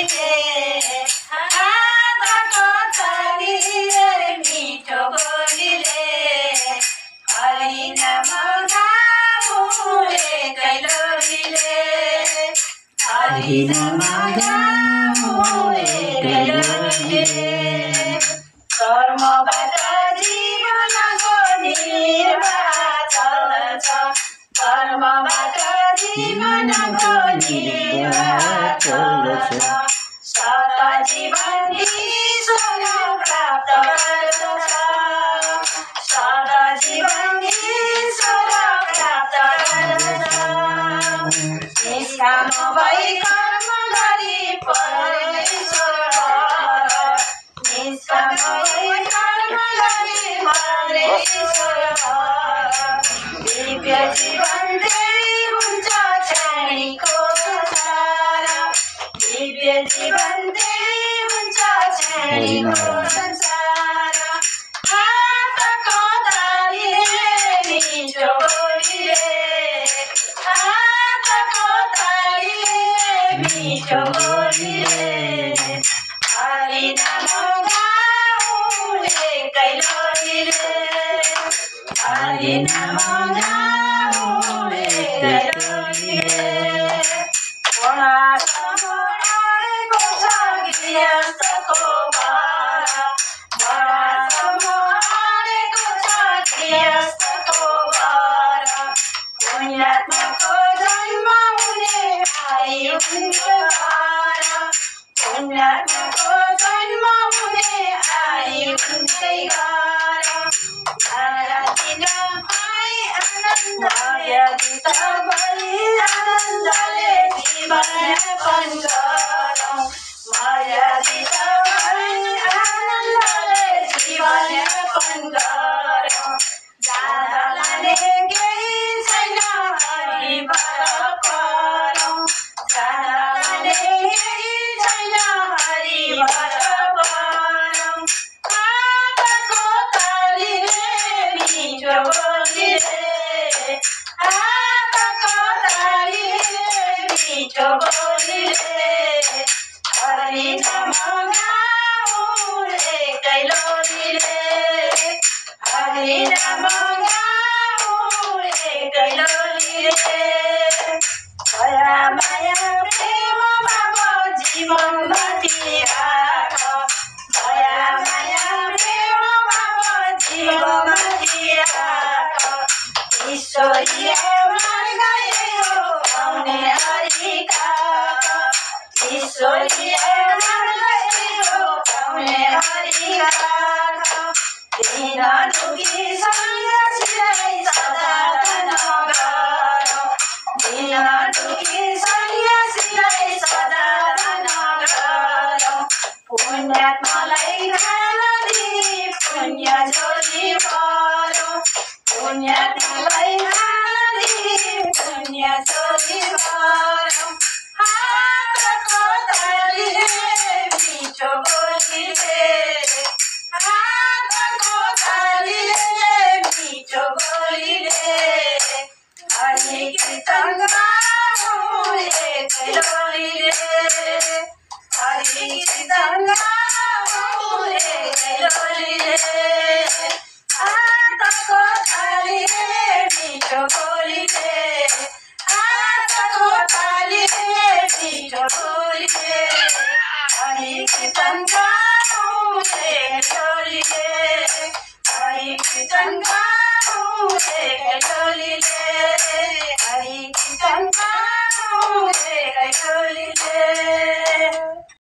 बोलीले हातको तालीले मिठो बोलीले हरि नाम गाऊ एकै लोलीले हरि नाम गाऊ एकै लोलीले कर्मबाट जीवनको निर्वाह चल्दछ कर्मबाट जीवनको निर्वाह चल्दछ सदा जीवन ईश्वर प्राप्त गर्दछ सदा जीवन ईश्वर प्राप्त गर्दछ निष्काम भई कर्म गरी परमेश्वर निष्काम भई कर्म गरी परमेश्वर दिव्य जीवन देई हुन्छ क्षणिकको संसार दिव्य जीवन देई हुन्छ क्षणिकको संसार हातको तालीले मिठो बोलीले हातको तालीले मिठो बोलीले हरि नाम गाऊ एकै लोलीले हरि नाम गाऊ एकै लोलीले वनसम्म अडेको छ गृहस्थको घर वनसम्म अडेको छ गृहस्थको घर पुण्यात्माको जन्म हुने आई उनको घर पुण्यात्माको जन्म हुने आई उनकै घर दिन भई आनन्द व्यतीत भई आनन्दले जीवन यापन गरौँ मर्यादित भई आनन्दले जीवन यापन गरौँ जाँदा लाने केही छैन हरि भर परौँ जाँदा लाने केही छैन हरि भर परौँ हातको तालीले मिठो बोलीले हातको तालीले मिठो बोलीले हरि नाम गाऊ एकै लोलीले हरि नाम गाऊ एकै लोलीले दया माया प्रेम भाव जीवनमाथि राख दया माया प्रेम भाव जीवनमाथि राख ईश्वरीय मार्ग यो पाउने हरिका ईश्वरीय मार्ग यो पाउने हरिका दिन दुखी सन्यासीलाई सदा दान गरौँ दिन दुखी सन्यासीलाई सदा दान गरौँ पुण्यात्मालाई खान दिई पुण्य झोली भरौँ पुण्यात्मालाई खान दिई पुण्य झोली भरौँ हातको तालीले मिठो बोलीले हातको तालीले मिठो बोलीले हरि कीर्तन गाऊ एकै लोलीले हरि कीर्तन गाऊ एकै लोलीले हातको तालीले मिठो बोलीले हातको तालीले मिठो बोलीले हरि कीर्तन गाऊ एकै लोलीले हरि कीर्तन गाऊ